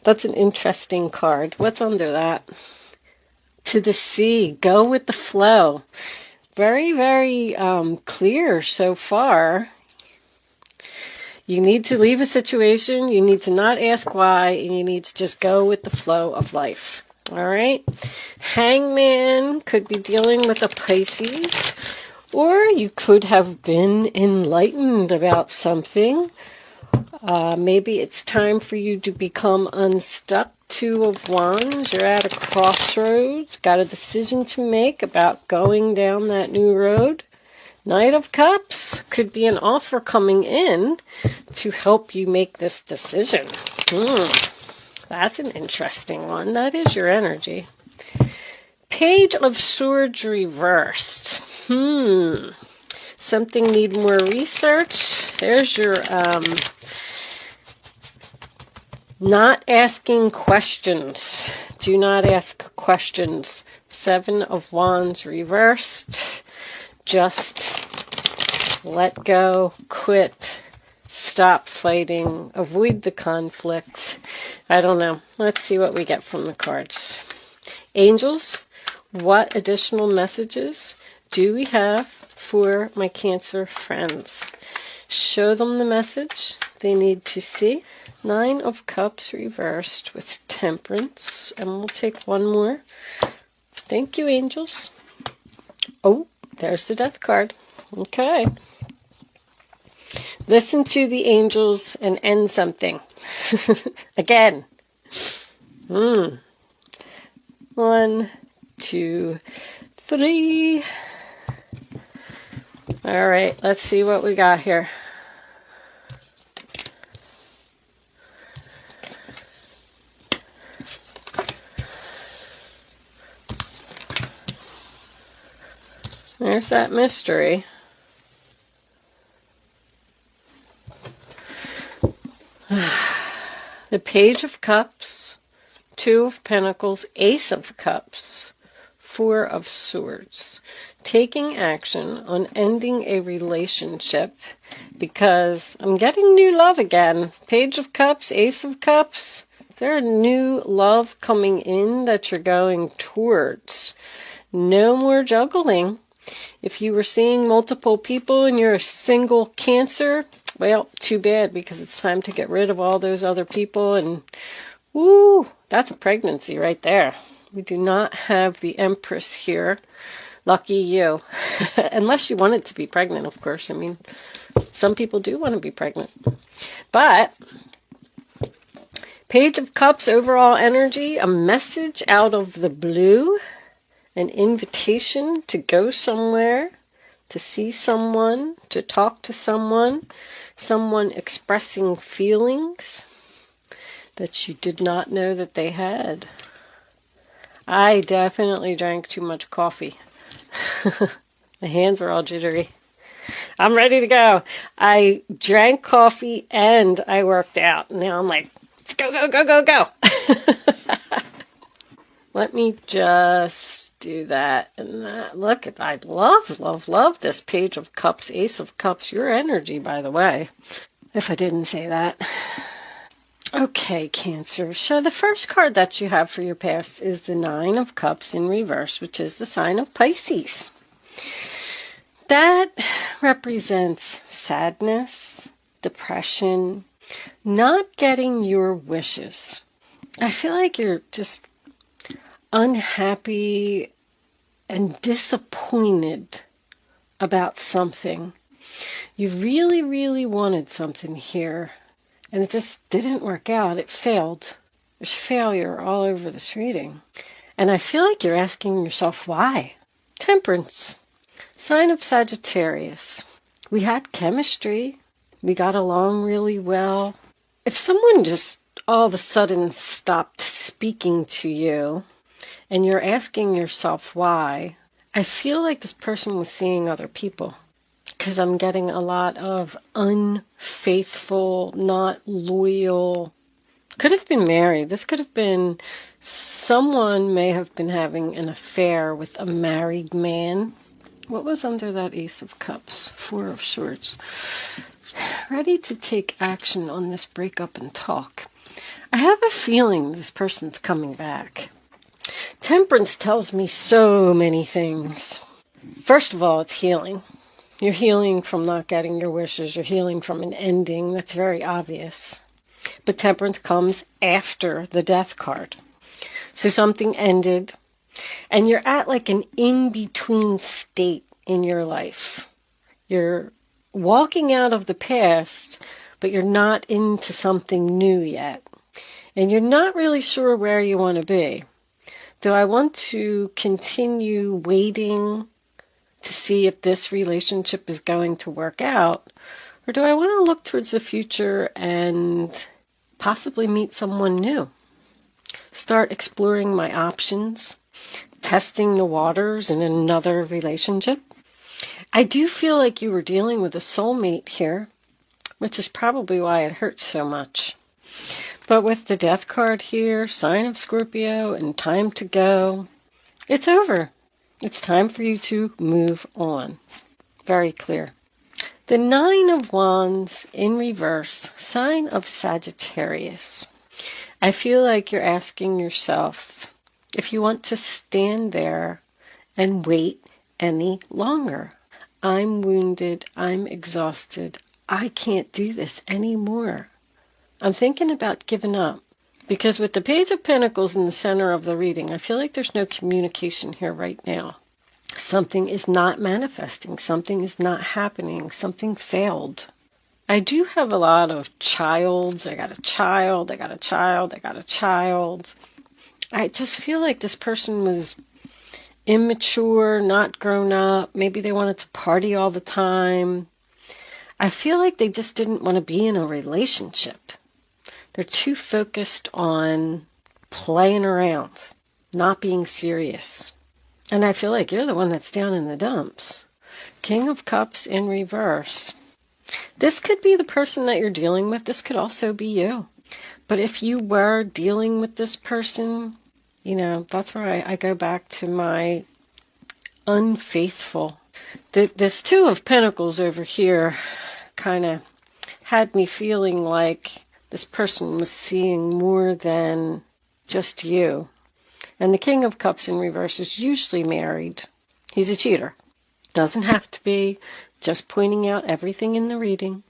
That's an interesting card. What's under that? To the sea. Go with the flow. Very, very clear so far. You need to leave a situation. You need to not ask why. And you need to just go with the flow of life. All right? Hangman could be dealing with a Pisces. Or you could have been enlightened about something. Maybe it's time for you to become unstuck. Two of Wands. You're at a crossroads. Got a decision to make about going down that new road. Knight of Cups could be an offer coming in to help you make this decision. That's an interesting one. That is your energy. Page of Swords reversed. Something need more research. There's your not asking questions. Do not ask questions. Seven of Wands reversed. Just let go, quit, stop fighting, avoid the conflict. I don't know. Let's see what we get from the cards. Angels, what additional messages do we have for my Cancer friends? Show them the message they need to see. Nine of Cups reversed with Temperance. And we'll take one more. Thank you, angels. Oh, there's the Death card. Okay. Listen to the angels and end something. Again. 1, 2, 3. All right, let's see what we got here. There's that mystery. The Page of Cups, Two of Pentacles, Ace of Cups, Four of Swords. Taking action on ending a relationship because I'm getting new love again. Page of Cups, Ace of Cups. There's new love coming in that you're going towards. No more juggling. If you were seeing multiple people and you're a single Cancer, well, too bad, because it's time to get rid of all those other people. And, woo, that's a pregnancy right there. We do not have the Empress here. Lucky you. Unless you wanted to be pregnant, of course. I mean, some people do want to be pregnant. But, Page of Cups, overall energy, a message out of the blue. An invitation to go somewhere, to see someone, to talk to someone, someone expressing feelings that you did not know that they had. I definitely drank too much coffee. My hands were all jittery. I'm ready to go. I drank coffee and I worked out. Now I'm like, let's go, go, go, go, go. Let me just do that and that. Look, I love this Page of Cups, Ace of Cups. Your energy, by the way, if I didn't say that. Okay, Cancer. So the first card that you have for your past is the Nine of Cups in reverse, which is the sign of Pisces. That represents sadness, depression, not getting your wishes. I feel like you're just unhappy and disappointed about something. You really, really wanted something here, and it just didn't work out. It failed. There's failure all over this reading. And I feel like you're asking yourself why. Temperance. Sign of Sagittarius. We had chemistry. We got along really well. If someone just all of a sudden stopped speaking to you, and you're asking yourself why, I feel like this person was seeing other people. Because I'm getting a lot of unfaithful, not loyal. Could have been married. This could have been someone may have been having an affair with a married man. What was under that Ace of Cups? Four of Swords. Ready to take action on this breakup and talk. I have a feeling this person's coming back. Temperance tells me so many things. First of all, it's healing. You're healing from not getting your wishes. You're healing from an ending. That's very obvious. But temperance comes after the death card. So something ended, and you're at like an in-between state in your life. You're walking out of the past, but you're not into something new yet. And you're not really sure where you want to be. Do I want to continue waiting to see if this relationship is going to work out? Or do I want to look towards the future and possibly meet someone new? Start exploring my options, testing the waters in another relationship. I do feel like you were dealing with a soulmate here, which is probably why it hurts so much. But with the death card here, sign of Scorpio, and time to go, it's over. It's time for you to move on. Very clear. The Nine of Wands in reverse, sign of Sagittarius. I feel like you're asking yourself if you want to stand there and wait any longer. I'm wounded. I'm exhausted. I can't do this anymore. I'm thinking about giving up. Because with the Page of Pentacles in the center of the reading, I feel like there's no communication here right now. Something is not manifesting. Something is not happening. Something failed. I do have a lot of childs. I got a child. I got a child. I got a child. I just feel like this person was immature, not grown up. Maybe they wanted to party all the time. I feel like they just didn't want to be in a relationship. They're too focused on playing around, not being serious. And I feel like you're the one that's down in the dumps. King of Cups in reverse. This could be the person that you're dealing with. This could also be you. But if you were dealing with this person, you know, that's where I go back to my unfaithful. This Two of Pentacles over here kind of had me feeling like this person was seeing more than just you. And the King of Cups in reverse is usually married. He's a cheater. Doesn't have to be. Just pointing out everything in the reading.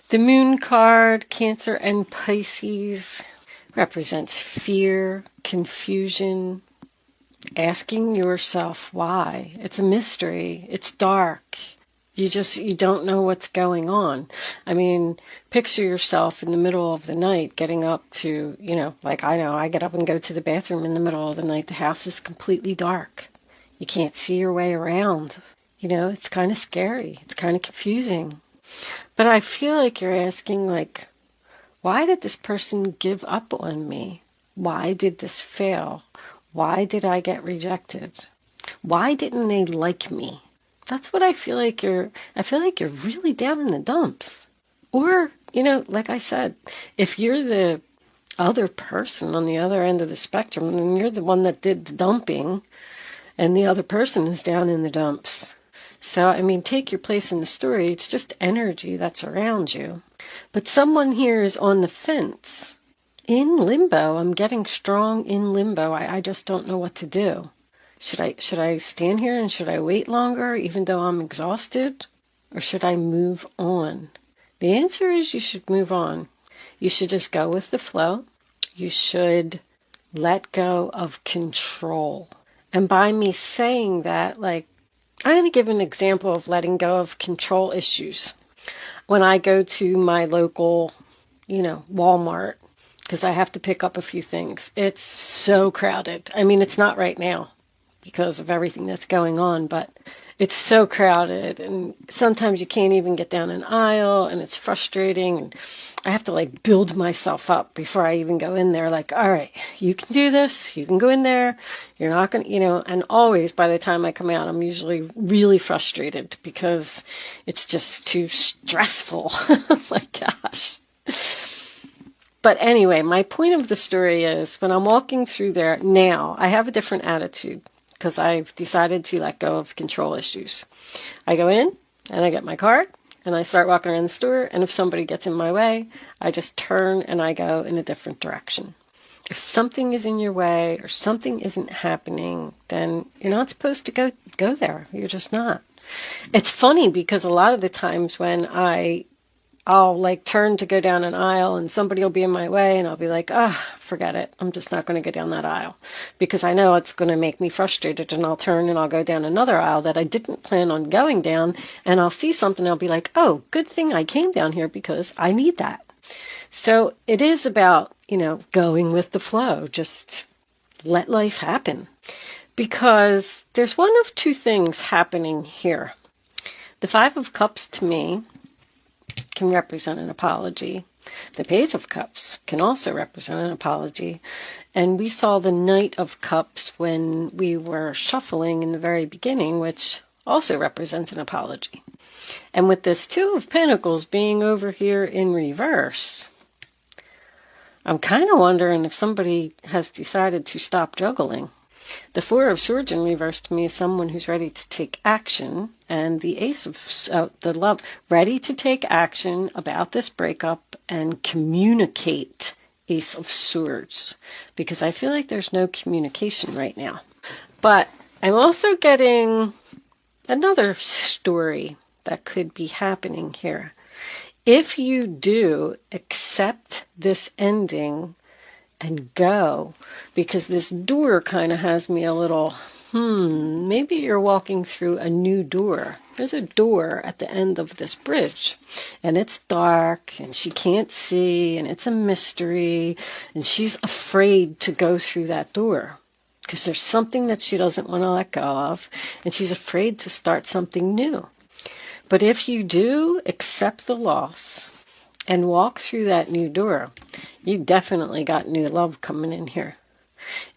The Moon card, Cancer and Pisces, represents fear, confusion, asking yourself why. It's a mystery. It's dark. You don't know what's going on. I mean, picture yourself in the middle of the night getting up to, you know, like I know, I get up and go to the bathroom in the middle of the night. The house is completely dark. You can't see your way around. You know, it's kind of scary. It's kind of confusing. But I feel like you're asking, like, why did this person give up on me? Why did this fail? Why did I get rejected? Why didn't they like me? That's what I feel like you're really down in the dumps. Or, you know, like I said, if you're the other person on the other end of the spectrum, then you're the one that did the dumping, and the other person is down in the dumps. So, I mean, take your place in the story. It's just energy that's around you. But someone here is on the fence. In limbo. I'm getting strong in limbo. I just don't know what to do. Should I stand here and should I wait longer even though I'm exhausted? Or should I move on? The answer is you should move on. You should just go with the flow. You should let go of control. And by me saying that, like, I'm going to give an example of letting go of control issues. When I go to my local, you know, Walmart, because I have to pick up a few things, it's so crowded. I mean, it's not right now because of everything that's going on, but it's so crowded, and sometimes you can't even get down an aisle, and it's frustrating, and I have to like build myself up before I even go in there, like, all right, you can do this, you can go in there, you're not going to, you know, and always by the time I come out, I'm usually really frustrated because it's just too stressful. Oh my gosh. But anyway, my point of the story is when I'm walking through there now, I have a different attitude because I've decided to let go of control issues. I go in and I get my card and I start walking around the store, and if somebody gets in my way, I just turn and I go in a different direction. If something is in your way or something isn't happening, then you're not supposed to go there. You're just not. It's funny because a lot of the times when I'll like turn to go down an aisle and somebody will be in my way and I'll be like, forget it. I'm just not going to go down that aisle because I know it's going to make me frustrated, and I'll turn and I'll go down another aisle that I didn't plan on going down, and I'll see something and I'll be like, oh, good thing I came down here because I need that. So it is about, going with the flow. Just let life happen, because there's one of two things happening here. The Five of Cups to me can represent an apology. The Page of Cups can also represent an apology. And we saw the Knight of Cups when we were shuffling in the very beginning, which also represents an apology. And with this Two of Pentacles being over here in reverse, I'm kind of wondering if somebody has decided to stop juggling. The Four of Swords in reverse to me is someone who's ready to take action, and the Ace of the Love, ready to take action about this breakup and communicate. Ace of Swords, because I feel like there's no communication right now. But I'm also getting another story that could be happening here. If you do accept this ending and go, because this door kind of has me a little, maybe you're walking through a new door. There's a door at the end of this bridge, and it's dark, and she can't see, and it's a mystery, and she's afraid to go through that door because there's something that she doesn't want to let go of, and she's afraid to start something new. But if you do accept the loss and walk through that new door, you definitely got new love coming in here.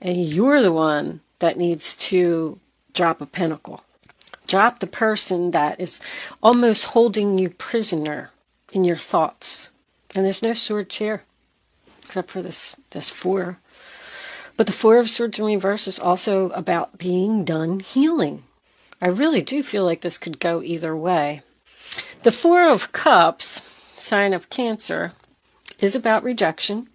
And you're the one that needs to drop a pentacle. Drop the person that is almost holding you prisoner in your thoughts. And there's no swords here, except for this four. But the Four of Swords in reverse is also about being done healing. I really do feel like this could go either way. The Four of Cups, sign of Cancer, is about rejection.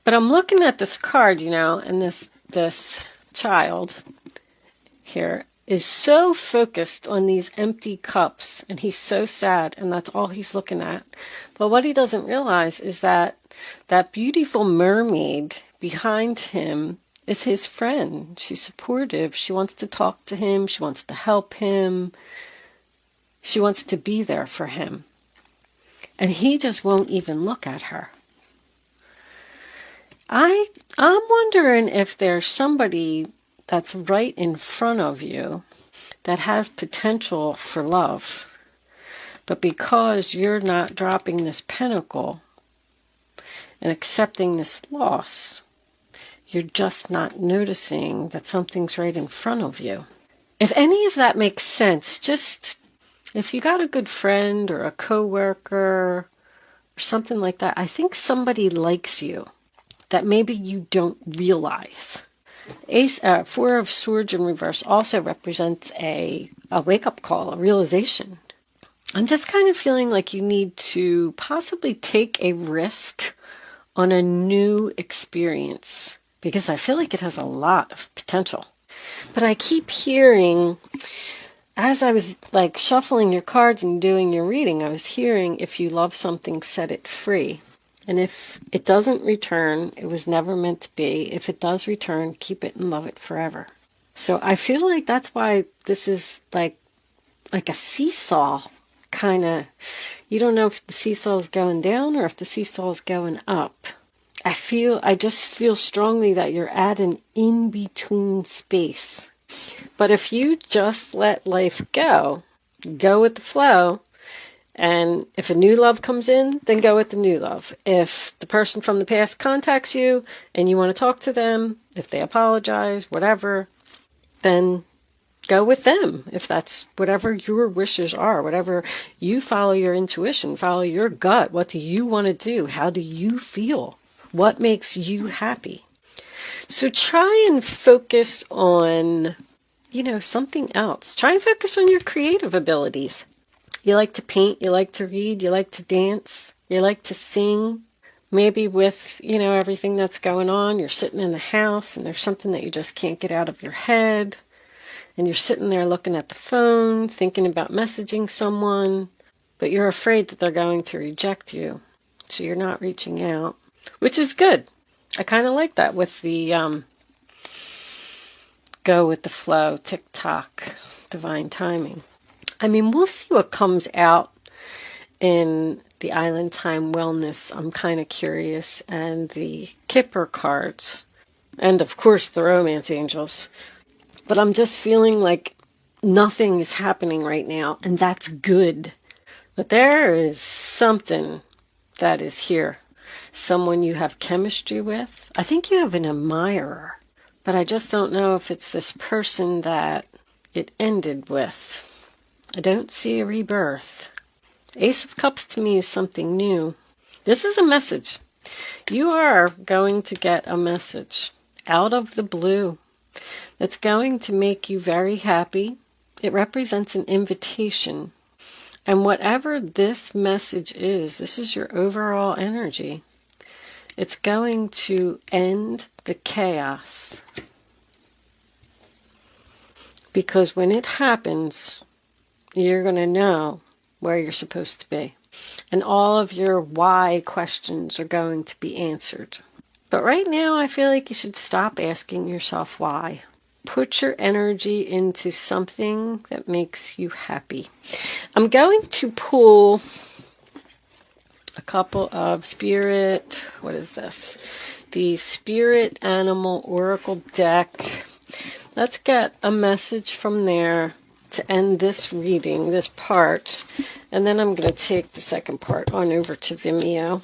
But I'm looking at this card, and this child here is so focused on these empty cups, and he's so sad, and that's all he's looking at. But what he doesn't realize is that that beautiful mermaid behind him is his friend. She's supportive. She wants to talk to him. She wants to help him. She wants to be there for him. And he just won't even look at her. I'm wondering if there's somebody that's right in front of you that has potential for love. But because you're not dropping this pentacle and accepting this loss, you're just not noticing that something's right in front of you. If any of that makes sense, just if you got a good friend or a coworker or something like that, I think somebody likes you that maybe you don't realize. Four of Swords in reverse also represents a wake-up call, a realization. I'm just kind of feeling like you need to possibly take a risk on a new experience, because I feel like it has a lot of potential. But I keep hearing, as I was like shuffling your cards and doing your reading, I was hearing, if you love something, set it free. And if it doesn't return, it was never meant to be. If it does return, keep it and love it forever. So I feel like that's why this is like a seesaw kind of. You don't know if the seesaw is going down or if the seesaw is going up. I just feel strongly that you're at an in-between space. But if you just let life go with the flow, and if a new love comes in, then go with the new love. If the person from the past contacts you and you want to talk to them, if they apologize, whatever, then go with them. If that's whatever your wishes are, whatever you follow your intuition, follow your gut. What do you want to do? How do you feel? What makes you happy? So try and focus on, something else. Try and focus on your creative abilities. You like to paint, you like to read, you like to dance, you like to sing. Maybe with, everything that's going on, you're sitting in the house and there's something that you just can't get out of your head. And you're sitting there looking at the phone, thinking about messaging someone, but you're afraid that they're going to reject you. So you're not reaching out, which is good. I kind of like that with the go with the flow, tick-tock, divine timing. I mean, we'll see what comes out in the Island Time Wellness. I'm kind of curious. And the Kipper cards. And, of course, the Romance Angels. But I'm just feeling like nothing is happening right now. And that's good. But there is something that is here. Someone you have chemistry with. I think you have an admirer. But I just don't know if it's this person that it ended with. I don't see a rebirth. Ace of Cups to me is something new. This is a message. You are going to get a message out of the blue that's going to make you very happy. It represents an invitation. And whatever this message is, this is your overall energy. It's going to end the chaos. Because when it happens, you're going to know where you're supposed to be. And all of your why questions are going to be answered. But right now, I feel like you should stop asking yourself why. Put your energy into something that makes you happy. I'm going to pull a couple of spirit, what is this? The Spirit Animal Oracle deck. Let's get a message from there to end this reading, this part, and then I'm going to take the second part on over to Vimeo.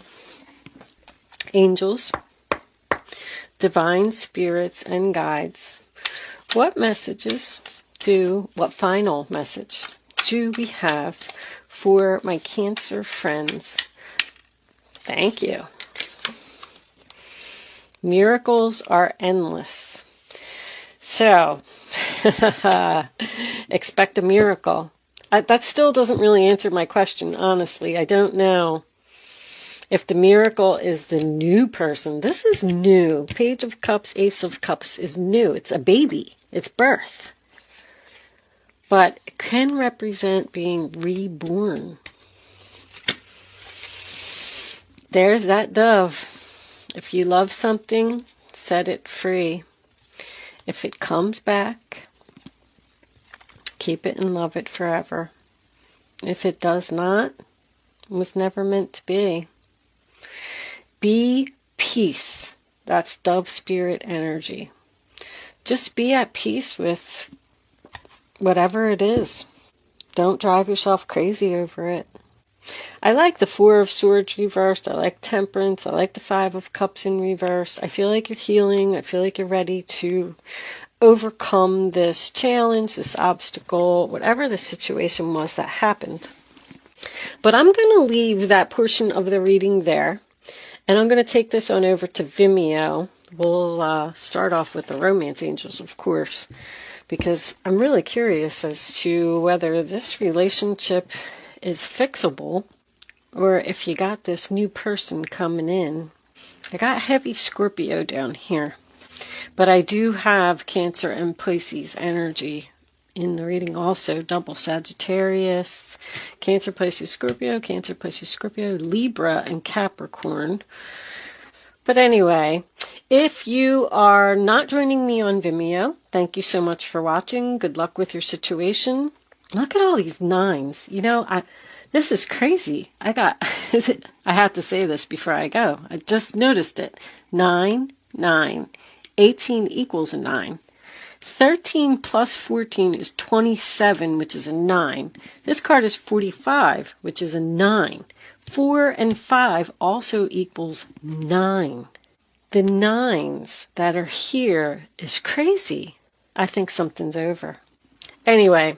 Angels, divine spirits and guides, what final message do we have for my Cancer friends? Thank you. Miracles are endless. So, expect a miracle. That still doesn't really answer my question, honestly. I don't know if the miracle is the new person. This is new. Page of Cups, Ace of Cups is new. It's a baby. It's birth. But it can represent being reborn. There's that dove. If you love something, set it free. If it comes back, keep it and love it forever. If it does not, it was never meant to be. Be peace. That's dove spirit energy. Just be at peace with whatever it is. Don't drive yourself crazy over it. I like the Four of Swords reversed. I like Temperance. I like the Five of Cups in reverse. I feel like you're healing. I feel like you're ready to overcome this challenge, this obstacle, whatever the situation was that happened. But I'm going to leave that portion of the reading there. And I'm going to take this on over to Vimeo. We'll start off with the Romance Angels, of course, because I'm really curious as to whether this relationship is fixable or if you got this new person coming in. I got heavy Scorpio down here, but I do have Cancer and Pisces energy in the reading also. Double Sagittarius, Cancer, Pisces, Scorpio, Cancer, Pisces, Scorpio, Libra, and Capricorn. But anyway, if you are not joining me on Vimeo, thank you so much for watching. Good luck with your situation. Look at all these nines. You know, this is crazy. I had to say this before I go. I just noticed it. 9, 9. 18 equals a 9. 13 plus 14 is 27, which is a 9. This card is 45, which is a 9. 4 and 5 also equals 9. The 9s that are here is crazy. I think something's over. Anyway,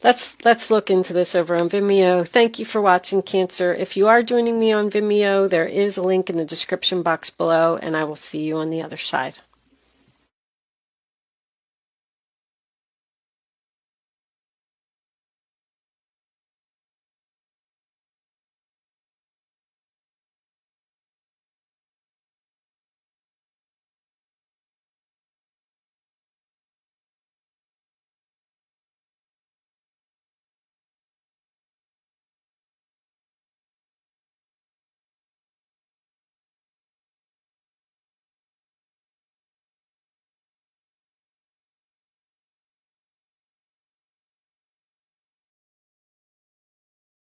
let's look into this over on Vimeo. Thank you for watching, Cancer. If you are joining me on Vimeo, there is a link in the description box below, and I will see you on the other side.